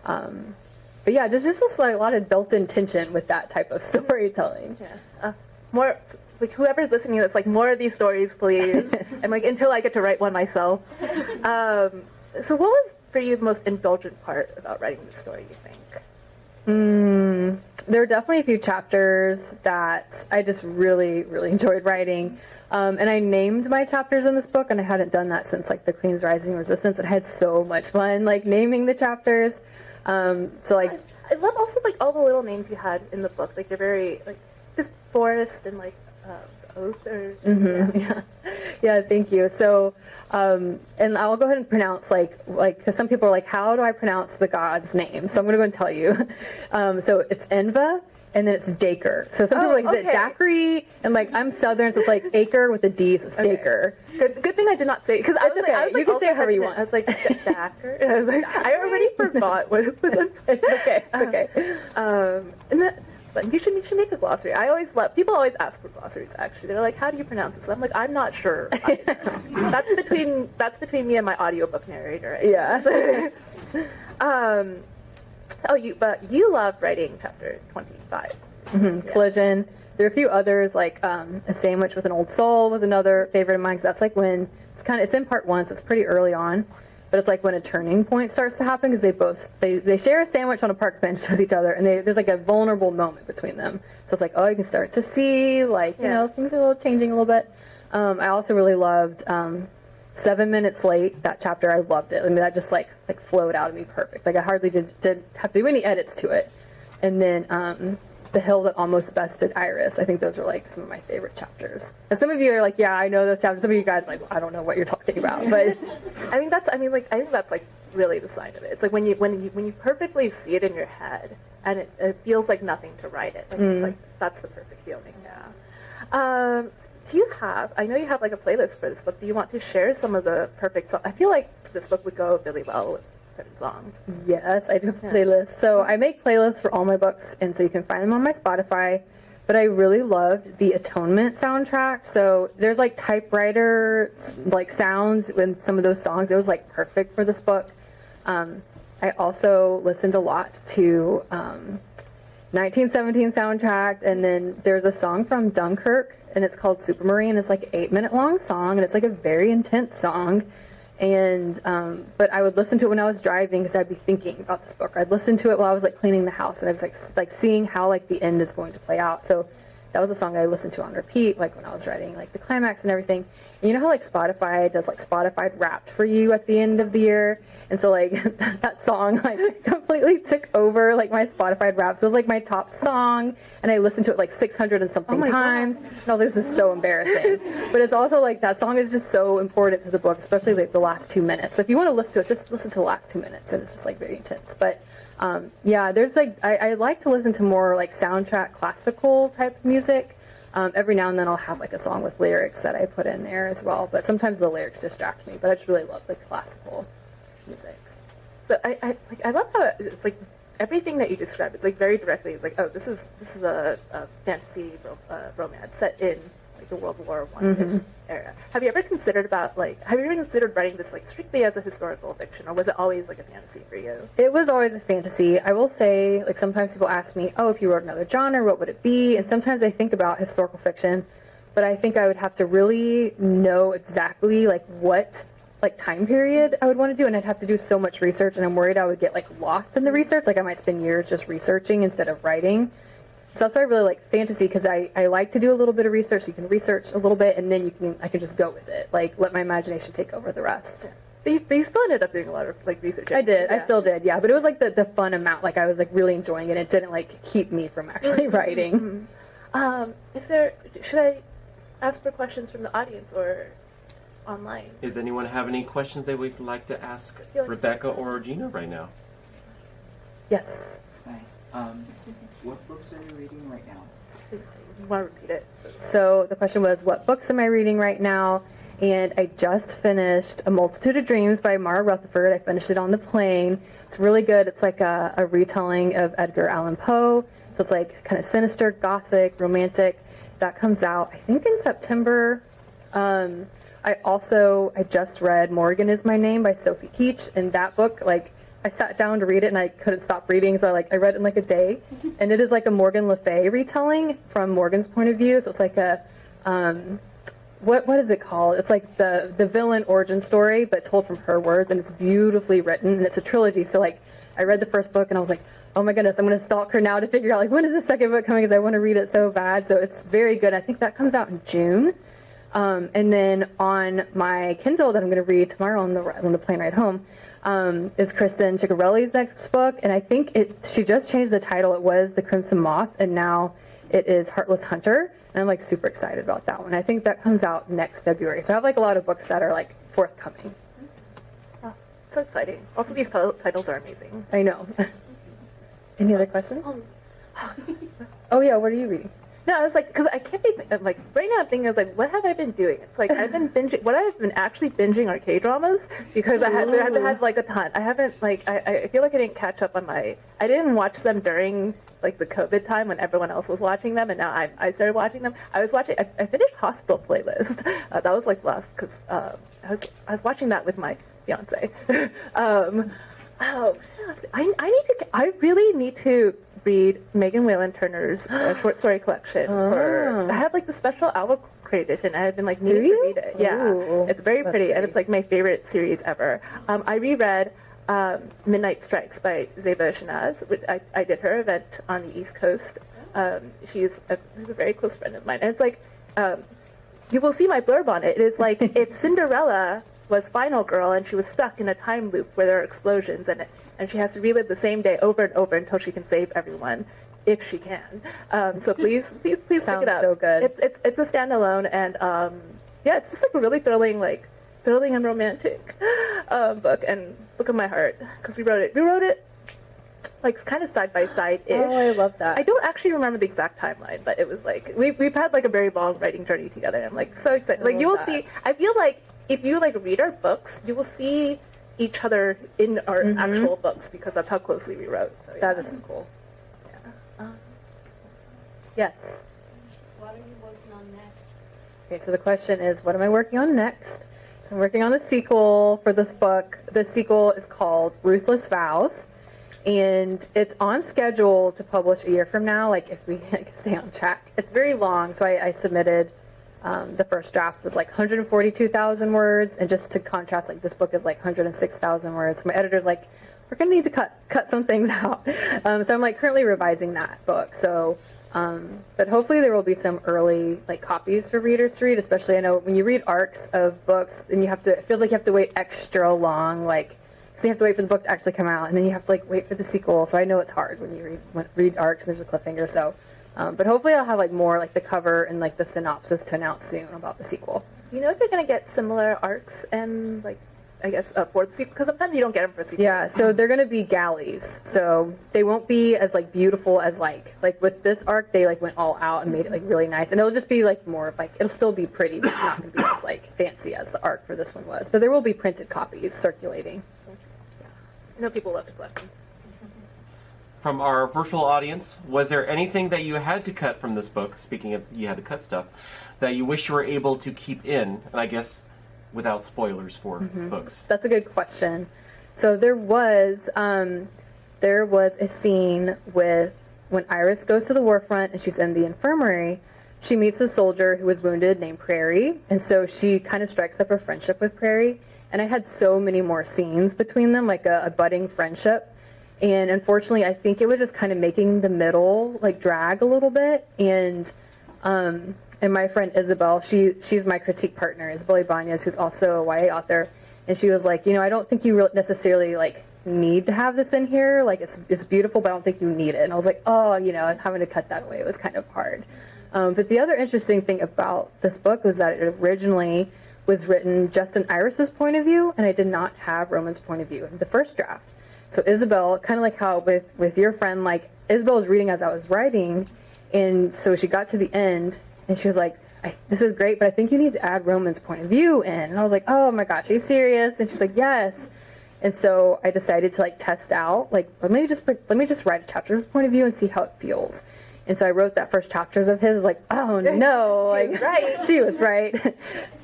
But yeah, there's just like a lot of built-in tension with that type of storytelling. Yeah, more. Like, whoever's listening, that's like, more of these stories, please. And like, until I get to write one myself. So what was for you the most indulgent part about writing this story, you think? There are definitely a few chapters that I just really, really enjoyed writing. And I named my chapters in this book, and I hadn't done that since like the Queen's Rising Resistance. I had so much fun like naming the chapters. So like I love also like all the little names you had in the book. Like, they're very like just forest and like oath or yeah, thank you. So and I'll go ahead and pronounce like because some people are like, how do I pronounce the god's name? So I'm going to go and tell you. So it's Enva, and then it's Dacre. So some people are like, is it Dacre? And like, I'm Southern, so it's like acre with a D, so it's Dacre. Good thing I did not say, because I was like, you can say it however you want. I was like, Dacre? And I was like, I already forgot what it was. It's okay. And that, but you should make a glossary. People always ask for glossaries, actually. They're like, how do you pronounce this? I'm like, I'm not sure. That's between me and my audiobook narrator. Right? Yeah. But you love writing chapter 25. Yeah. Collision. There are a few others, like A Sandwich with an Old Soul was another favorite of mine, because that's like when it's in part 1, so it's pretty early on. But it's like when a turning point starts to happen, because they share a sandwich on a park bench with each other, and there's like a vulnerable moment between them. So it's like, oh, you can start to see like you know, things are changing a little bit. I also really loved 7 Minutes Late. That chapter, I loved it. I mean, that just like flowed out of me perfect. Like I hardly did have to do any edits to it. And then The Hill That Almost Bested Iris. I think those are like some of my favorite chapters. And some of you are like, yeah, I know those chapters. Some of you guys are like, I don't know what you're talking about. But I think that's like really the sign of it. It's like when you perfectly see it in your head, and it feels like nothing to write it. Like, it's like that's the perfect feeling. Yeah. Do you have? I know you have like a playlist for this book. Do you want to share some of the perfect songs? I feel like this book would go really well with certain songs. Yes, I do have a playlist. So I make playlists for all my books, and so you can find them on my Spotify. But I really loved the Atonement soundtrack. So there's like typewriter like sounds in some of those songs. It was like perfect for this book. I also listened a lot to 1917 soundtrack, and then there's a song from Dunkirk, and it's called Supermarine. It's like an 8-minute long song, and it's like a very intense song. And but I would listen to it when I was driving because I'd be thinking about this book. I'd listen to it while I was like cleaning the house, and I was like seeing how like the end is going to play out. So that was a song I listened to on repeat, like when I was writing like the climax and everything. And you know how like Spotify does like Spotify Wrapped for you at the end of the year, and so like that song like completely took over like my Spotify Wrapped. It was like my top song, and I listened to it like 600 and something times. No, this is so embarrassing. But it's also like that song is just so important to the book, especially like the last 2 minutes. So if you want to listen to it, just listen to the last 2 minutes, and it's just like very intense. But yeah, there's like I like to listen to more like soundtrack classical type music. Every now and then I'll have like a song with lyrics that I put in there as well, but sometimes the lyrics distract me. But I just really love like classical music. So I love how it's like everything that you described. It's like very directly. It's like, oh, this is a fantasy romance set in like the World War I era. Have you ever considered writing this like strictly as a historical fiction, or was it always like a fantasy for you? It was always a fantasy. I will say, like sometimes people ask me, oh, if you wrote another genre, what would it be? And sometimes I think about historical fiction, but I think I would have to really know exactly like what like time period I would want to do, and I'd have to do so much research, and I'm worried I would get like lost in the research. Like I might spend years just researching instead of writing. So that's why I really like fantasy, because I like to do a little bit of research. You can research a little bit, and then I can just go with it. Like let my imagination take over the rest. But you still ended up doing a lot of like research. I did. Yeah. I still did. Yeah, but it was like the fun amount. Like I was like really enjoying it. It didn't like keep me from actually writing. Should I ask for questions from the audience or online? Does anyone have any questions they would like to ask Rebecca or Gina right now? Yes. Hi. What books are you reading right now? You want to repeat it? So the question was, what books am I reading right now? And I just finished A Multitude of Dreams by Mara Rutherford. I finished it on the plane. It's really good. It's like a retelling of Edgar Allan Poe. So it's like kind of sinister, gothic, romantic. That comes out, I think, in September. I just read Morgan Is My Name by Sophie Keach. And that book, like, I sat down to read it and I couldn't stop reading, so I read it in like a day. And it is like a Morgan Le Fay retelling from Morgan's point of view. So it's like a what is it called? It's like the villain origin story, but told from her words, and it's beautifully written, and it's a trilogy. So like I read the first book and I was like, oh my goodness, I'm going to stalk her now to figure out like when is the second book coming, because I want to read it so bad. So it's very good. I think that comes out in June. And then on my Kindle that I'm going to read tomorrow on the plane ride home, is Kristen Ciccarelli's next book, and I think she just changed the title. It was The Crimson Moth, and now it is Heartless Hunter, and I'm like super excited about that one. I think that comes out next February, so I have like a lot of books that are like forthcoming. Oh, so exciting. Also, these titles are amazing. I know. Any other questions? Oh yeah, what are you reading? No, I was like, because I can't be, like, right now I'm thinking, I was like, what have I been doing? It's like, I've been actually binging are K-dramas, because I haven't had, like, a ton. I haven't, like, I feel like I didn't catch up on I didn't watch them during, like, the COVID time when everyone else was watching them, and now I started watching them. I finished Hospital Playlist. That was, like, last, because I was watching that with my fiance. I really need to read Megan Whalen Turner's short story collection. I have like the special album crate edition. I have been like needing to read it. Yeah, Ooh, it's very pretty, and it's like my favorite series ever. I reread Midnight Strikes by Zeba Shanaz, which I did her event on the East Coast. She's a very close friend of mine, and it's like you will see my blurb on it. It is like if Cinderella was Final Girl and she was stuck in a time loop where there are explosions and she has to relive the same day over and over until she can save everyone, if she can. So please pick it up. So good. It's a standalone, and yeah, it's just like a really thrilling and romantic book, and book of my heart, because we wrote it like kind of side by side ish. Oh, I love that. I don't actually remember the exact timeline, but it was like we've had like a very long writing journey together. I'm like so excited. Like you will see. I feel like if you like read our books, you will see each other in our actual books, because that's how closely we wrote. So, That is so cool. Yeah. Yes. What are you working on next? Okay, so the question is, what am I working on next? So I'm working on the sequel for this book. The sequel is called Ruthless Vows, and it's on schedule to publish a year from now, like if we stay on track. It's very long, so I submitted the first draft was like 142,000 words, and just to contrast, like this book is like 106,000 words. My editor's like, we're gonna need to cut some things out. So I'm like currently revising that book. So, but hopefully there will be some early like copies for readers to read. Especially, I know when you read arcs of books, and it feels like you have to wait extra long, like, so you have to wait for the book to actually come out, and then you have to like wait for the sequel. So I know it's hard when you read arcs. There's a cliffhanger. So. But hopefully I'll have like more like the cover and like the synopsis to announce soon about the sequel. You know if you're gonna get similar arcs and like I guess for the sequel, because sometimes you don't get them for sequel. Yeah, so they're gonna be galleys, so they won't be as like beautiful as like with this arc they like went all out and made it like really nice, and it'll just be like more of like it'll still be pretty, but it's not gonna be as like fancy as the arc for this one was. But there will be printed copies circulating. I know people love to collect them. From our virtual audience, was there anything that you had to cut from this book, speaking of you had to cut stuff, that you wish you were able to keep in, and I guess without spoilers for books? That's a good question. So there was a scene with when Iris goes to the war front and she's in the infirmary, she meets a soldier who was wounded named Prairie, and so she kind of strikes up a friendship with Prairie, and I had so many more scenes between them, like a budding friendship. And unfortunately, I think it was just kind of making the middle like drag a little bit. And my friend Isabel, she's my critique partner, Isabel Ibanez, who's also a YA author, and she was like, I don't think you necessarily like need to have this in here. Like it's beautiful, but I don't think you need it. And I was like, oh, having to cut that away, it was kind of hard. But the other interesting thing about this book was that it originally was written just in Iris's point of view, and I did not have Roman's point of view in the first draft. So Isabel, kind of like how with your friend, like Isabel was reading as I was writing, and so she got to the end, and she was like, this is great, but I think you need to add Roman's point of view in. And I was like, oh my gosh, are you serious? And she's like, yes. And so I decided to like test out, like, let me just write a chapter of his point of view and see how it feels. And so I wrote that first chapters of his, like, oh no, like, she was right.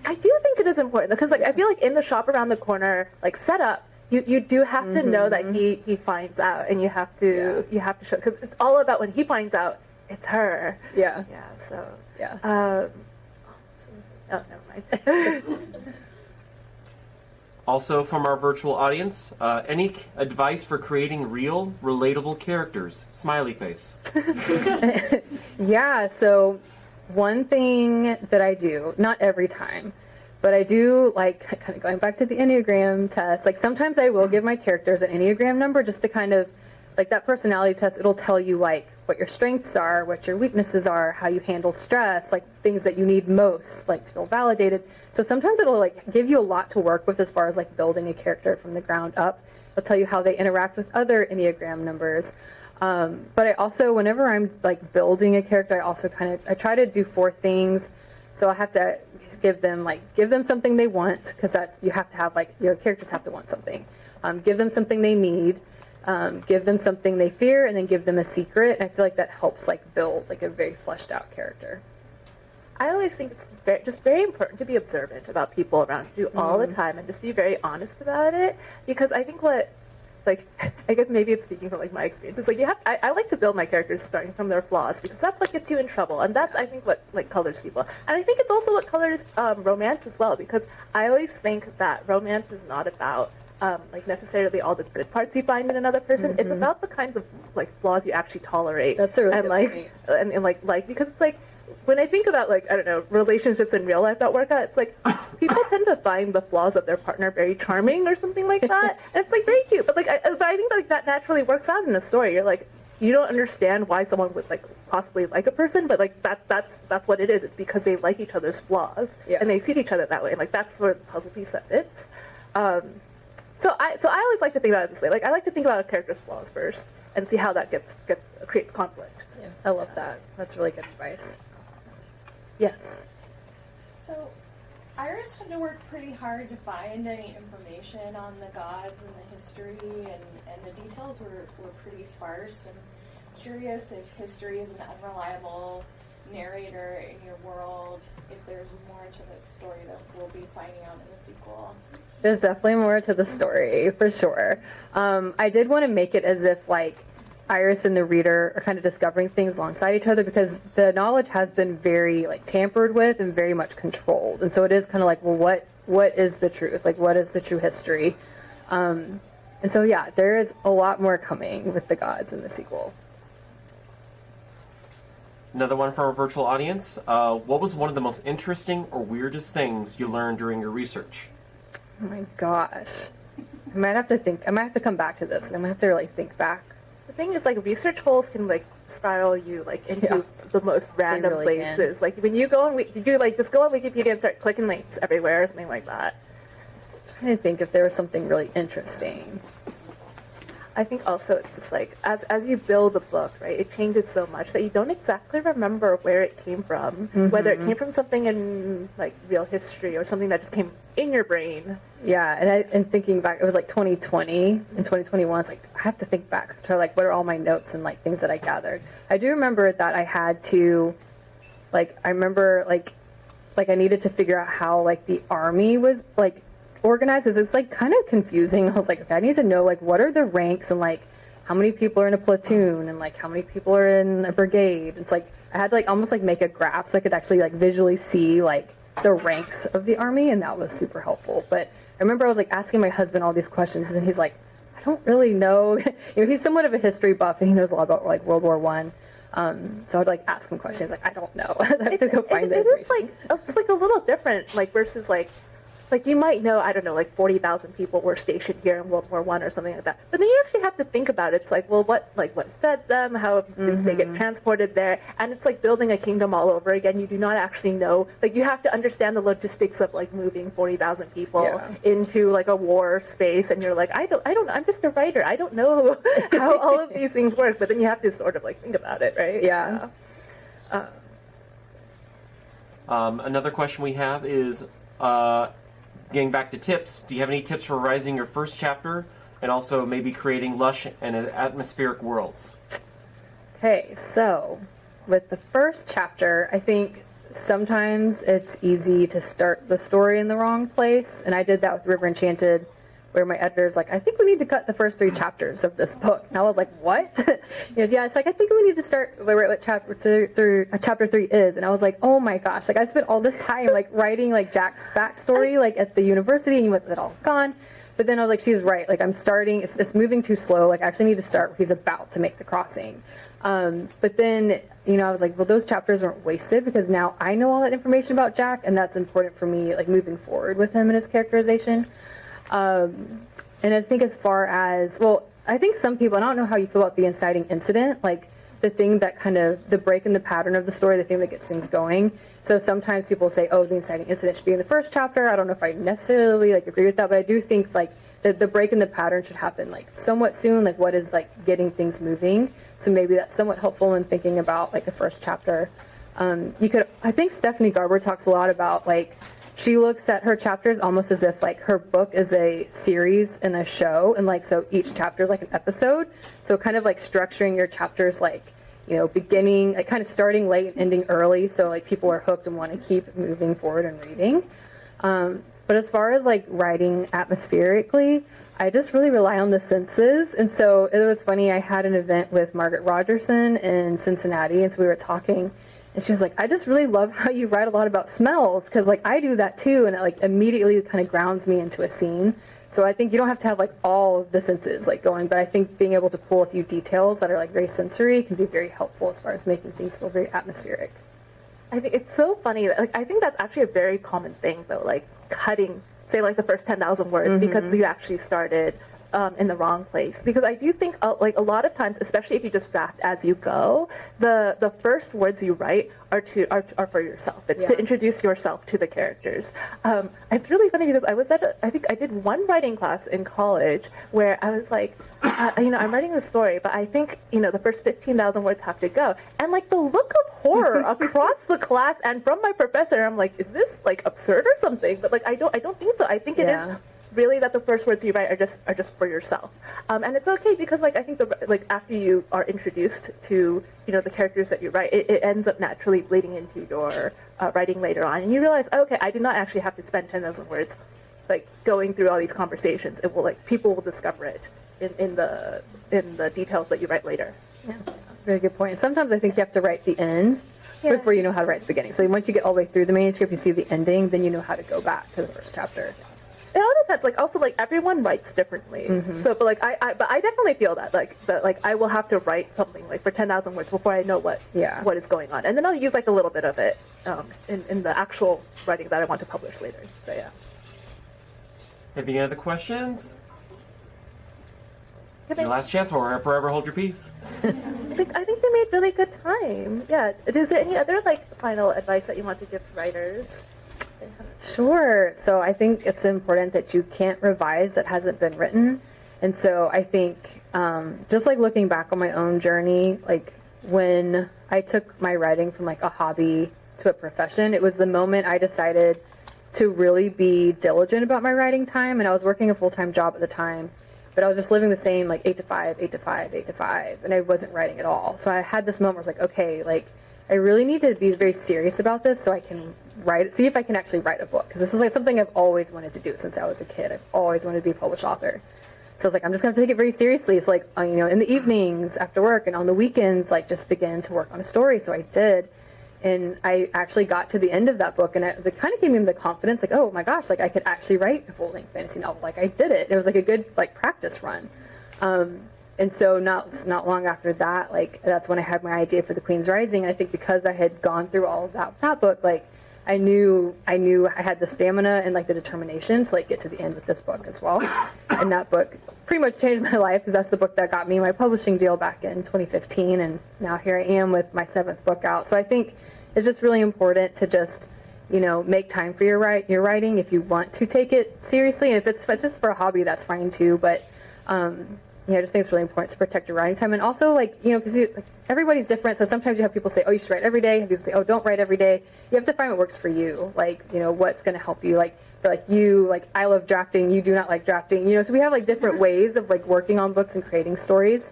I do think it is important, because like I feel like in the shop around the corner, like setup, you do have to know that he finds out, and you have to show, because it's all about when he finds out it's her. Yeah. Yeah. So. Yeah. Oh, never mind. Also, from our virtual audience, any advice for creating real, relatable characters? Smiley face. Yeah. So one thing that I do, not every time, but I do, like, kind of going back to the Enneagram test, like, sometimes I will give my characters an Enneagram number just to kind of, like, that personality test, it'll tell you, like, what your strengths are, what your weaknesses are, how you handle stress, like, things that you need most, like, to feel validated. So sometimes it'll, like, give you a lot to work with as far as, like, building a character from the ground up. It'll tell you how they interact with other Enneagram numbers. But I also, whenever I'm, like, building a character, I try to do 4 things. So I have to give them something they want, because you have to have, like, your characters have to want something. Give them something they need, give them something they fear, and then give them a secret. And I feel like that helps, like, build, like, a very fleshed out character. I always think it's very important to be observant about people around you all the time, and just be very honest about it, because I think I guess maybe it's speaking from like my experience. It's like I like to build my characters starting from their flaws, because that's what gets you in trouble, and that's I think what like colors people. And I think it's also what colors romance as well, because I always think that romance is not about like necessarily all the good parts you find in another person. It's about the kinds of like flaws you actually tolerate. That's a really and good like point. and like because it's like when I think about, like, I don't know, relationships in real life that work out, it's like people tend to find the flaws of their partner very charming or something like that, and it's like very cute. But like, I think like that naturally works out in a story. You're like, you don't understand why someone would like possibly like a person, but like that's what it is. It's because they like each other's flaws and they see each other that way. And like that's where the puzzle piece that fits. So I always like to think about it this way. Like I like to think about a character's flaws first and see how that creates conflict. Yeah, I love that. That's really good advice. Yes. So, Iris had to work pretty hard to find any information on the gods and the history, and the details were pretty sparse. I'm curious if history is an unreliable narrator in your world, if there's more to this story that we'll be finding out in the sequel. There's definitely more to the story, for sure. I did want to make it as if, like, Iris and the reader are kind of discovering things alongside each other, because the knowledge has been very, like, tampered with and very much controlled. And so it is kind of like, well, what is the truth? Like, what is the true history? And so, yeah, there is a lot more coming with the gods in the sequel. Another one from our virtual audience. What was one of the most interesting or weirdest things you learned during your research? Oh my gosh. I might have to come back to this. I might have to really think back. The thing is, like, research holes can like spiral you like into the most random really places. can. Like when you go on, just go on Wikipedia and start clicking links everywhere or something like that. I'm trying to think if there was something really interesting. I think also it's just like as you build a book, right? It changes so much that you don't exactly remember where it came from, whether it came from something in like real history or something that just came in your brain. Yeah, and thinking back, it was like 2020 and 2021. It's like I have to think back to like what are all my notes and like things that I gathered. I do remember that I had to, like, I remember like I needed to figure out how like the army was like organized. It's like kind of confusing. I was like, okay, I need to know like what are the ranks and like how many people are in a platoon and like how many people are in a brigade. It's like I had to like almost like make a graph so I could actually like visually see like the ranks of the army, and that was super helpful. But I remember I was like asking my husband all these questions, and he's like, I don't really know. He's somewhat of a history buff, and he knows a lot about like World War I. So I'd like ask him questions like, I don't know. I have to go find it is like a little different, like versus like you might know, I don't know, like 40,000 people were stationed here in World War I or something like that. But then you actually have to think about it. It's like, well, what fed them? How did they get transported there? And it's like building a kingdom all over again. You do not actually know. Like you have to understand the logistics of like moving 40,000 people into like a war space. And you're like, I don't know. I'm just a writer. I don't know how all of these things work. But then you have to sort of like think about it, right? Yeah. Another question we have is, getting back to tips, do you have any tips for writing your first chapter and also maybe creating lush and atmospheric worlds? Okay, so with the first chapter, I think sometimes it's easy to start the story in the wrong place, and I did that with River Enchanted, where my editor's like, I think we need to cut the first 3 chapters of this book. And I was like, what? He goes, yeah, it's like, I think we need to start what chapter 3 is. And I was like, oh my gosh, like I spent all this time like writing like Jack's backstory like at the university, and it all gone. But then I was like, she's right, like I'm starting, it's moving too slow, like I actually need to start where he's about to make the crossing. But then, I was like, well, those chapters aren't wasted because now I know all that information about Jack, and that's important for me like moving forward with him and his characterization. And I think as far as, well, I think some people, and I don't know how you feel about the inciting incident, like the thing that kind of, the break in the pattern of the story, the thing that gets things going. So sometimes people say, oh, the inciting incident should be in the first chapter. I don't know if I necessarily like agree with that, but I do think like the break in the pattern should happen like somewhat soon, like what is like getting things moving. So maybe that's somewhat helpful in thinking about like the first chapter. I think Stephanie Garber talks a lot about like, she looks at her chapters almost as if like her book is a series and a show, and like so each chapter is like an episode. So kind of like structuring your chapters like, beginning, like kind of starting late and ending early, so like people are hooked and want to keep moving forward and reading. But as far as like writing atmospherically, I just really rely on the senses. And so it was funny, I had an event with Margaret Rogerson in Cincinnati, and so we were talking. And she was like, I just really love how you write a lot about smells, because like I do that too, and it like immediately kind of grounds me into a scene. So I think you don't have to have like all of the senses like going, but I think being able to pull a few details that are like very sensory can be very helpful as far as making things feel very atmospheric. I think it's so funny that, like, I think that's actually a very common thing, though, like cutting, say, like the first 10,000 words because you actually started in the wrong place. Because I do think, like, a lot of times, especially if you just draft as you go, the first words you write are for yourself. It's to introduce yourself to the characters. It's really funny because I was at I think I did one writing class in college where I was like, I'm writing the story, but I think, the first 15,000 words have to go. And, like, the look of horror across the class and from my professor, I'm like, is this, like, absurd or something? But, like, I don't think so. I think it is really that the first words you write are just for yourself, and it's okay because, like, I think after you are introduced to the characters that you write, it ends up naturally bleeding into your writing later on, and you realize, okay, I did not actually have to spend 10,000 words like going through all these conversations. It will, like, people will discover it in the details that you write later. Yeah, very good point. Sometimes I think you have to write the end before you know how to write the beginning. So once you get all the way through the manuscript, you see the ending, then you know how to go back to the first chapter. It all depends. Like, also, like, everyone writes differently. So, but, like, I definitely feel that, like, I will have to write something like for 10,000 words before I know what is going on, and then I'll use like a little bit of it in the actual writing that I want to publish later. So yeah. Any other questions? It's your last chance, or forever hold your peace. I think we made really good time. Yeah. Is there any other, like, final advice that you want to give to writers? Sure. So I think it's important that you can't revise that hasn't been written. And so I think just like looking back on my own journey, like when I took my writing from like a hobby to a profession, it was the moment I decided to really be diligent about my writing time. And I was working a full-time job at the time, but I was just living the same, like 8 to 5, 8 to 5, 8 to 5, and I wasn't writing at all. So I had this moment where I was like, okay, like I really need to be very serious about this so I can see if I can actually write a book, because this is like something I've always wanted to do since I was a kid. I've always wanted to be a published author. So I was like, I'm just going to take it very seriously. It's like, in the evenings after work and on the weekends, like just begin to work on a story. So I did. And I actually got to the end of that book, and it kind of gave me the confidence, like, oh my gosh, like I could actually write a full-length fantasy novel. Like I did it. It was like a good like practice run. And so not long after that, like that's when I had my idea for The Queen's Rising. I think because I had gone through all of that book, like I knew I had the stamina and like the determination to like get to the end with this book as well. And that book pretty much changed my life, because that's the book that got me my publishing deal back in 2015, and now here I am with my 7th book out. So I think it's just really important to just make time for your writing if you want to take it seriously. And if it's just for a hobby, that's fine too. But I just think it's really important to protect your writing time. And also, like, because like, everybody's different. So sometimes you have people say, oh, you should write every day. And people say, oh, don't write every day. You have to find what works for you. Like, what's going to help you. Like, I love drafting. You do not like drafting. So we have, like, different ways of, like, working on books and creating stories.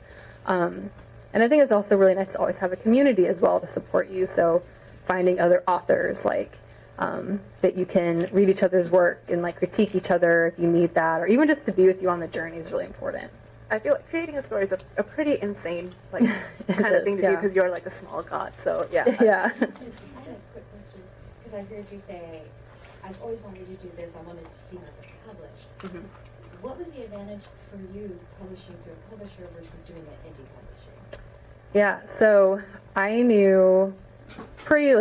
And I think it's also really nice to always have a community as well to support you. So finding other authors, like, that you can read each other's work and, like, critique each other if you need that. Or even just to be with you on the journey is really important. I feel like creating a story is a pretty insane, like, kind of thing to do, because you're like a small god. So yeah. Yeah. I had a quick question, because I heard you say, I've always wanted to do this. I wanted to see my book published. What was the advantage for you publishing through a publisher versus doing it indie publishing? Yeah. So I knew pretty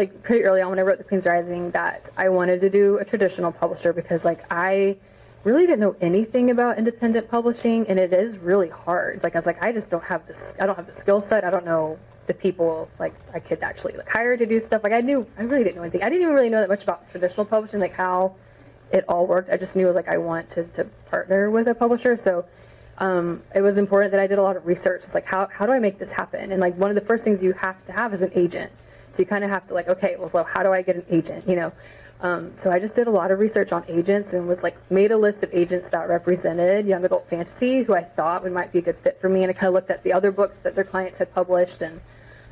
early on when I wrote The Queen's Rising that I wanted to do a traditional publisher, because like I really didn't know anything about independent publishing, and it is really hard. Like I was like, I don't have the skill set. I don't know the people like I could actually like hire to do stuff. Like I really didn't know anything. I didn't even really know that much about traditional publishing, like how it all worked. I just knew like I want to partner with a publisher. So it was important that I did a lot of research. It's like how do I make this happen? And like one of the first things you have to have is an agent. So you kind of have to like, okay, well, so how do I get an agent? So I just did a lot of research on agents and was like made a list of agents that represented young adult fantasy who I thought might be a good fit for me, and I kind of looked at the other books that their clients had published and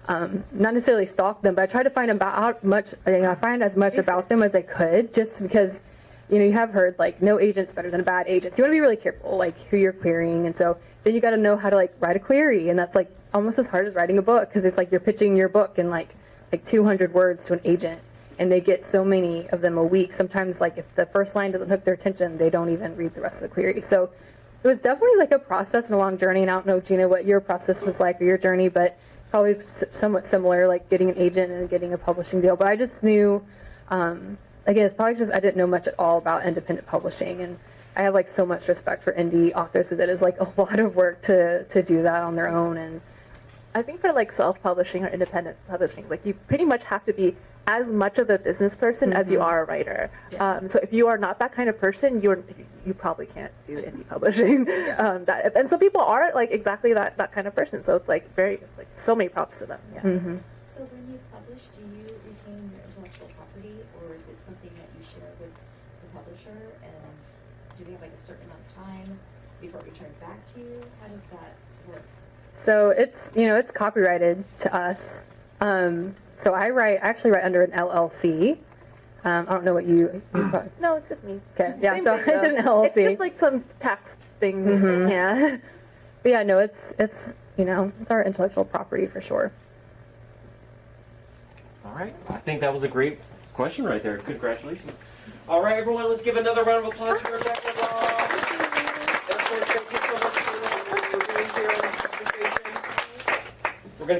not necessarily stalk them, but I tried to find find as much about them as I could, just because you have heard like no agent's better than a bad agent. So you want to be really careful like who you're querying, and so then you got to know how to like write a query, and that's like almost as hard as writing a book, because it's like you're pitching your book in like 200 words to an agent. And they get so many of them a week. Sometimes, like, if the first line doesn't hook their attention, they don't even read the rest of the query. So it was definitely, like, a process and a long journey. And I don't know, Gina, what your process was like or your journey. But probably somewhat similar, like getting an agent and getting a publishing deal. But I just knew, again, it's probably just I didn't know much at all about independent publishing, and I have like so much respect for indie authors because it is like a lot of work to do that on their own. And I think for like self-publishing or independent publishing, like you pretty much have to be as much of a business person as you are a writer. So if you are not that kind of person, you probably can't do indie publishing. And some people are like exactly that kind of person. So it's like so many props to them. Yeah. So when you publish, do you retain your intellectual property, or is it something that you share with the publisher? And do they have like a certain amount of time before it returns back to you? How does that work? so it's copyrighted to us. So I actually write under an LLC. I don't know what you No, it's just me. okay. Yeah, Same so thing, I did an though. LLC. It's just like some tax things. Yeah. But yeah, no, it's it's our intellectual property for sure. All right. I think that was a great question right there. Congratulations. All right, everyone, let's give another round of applause for Rebecca.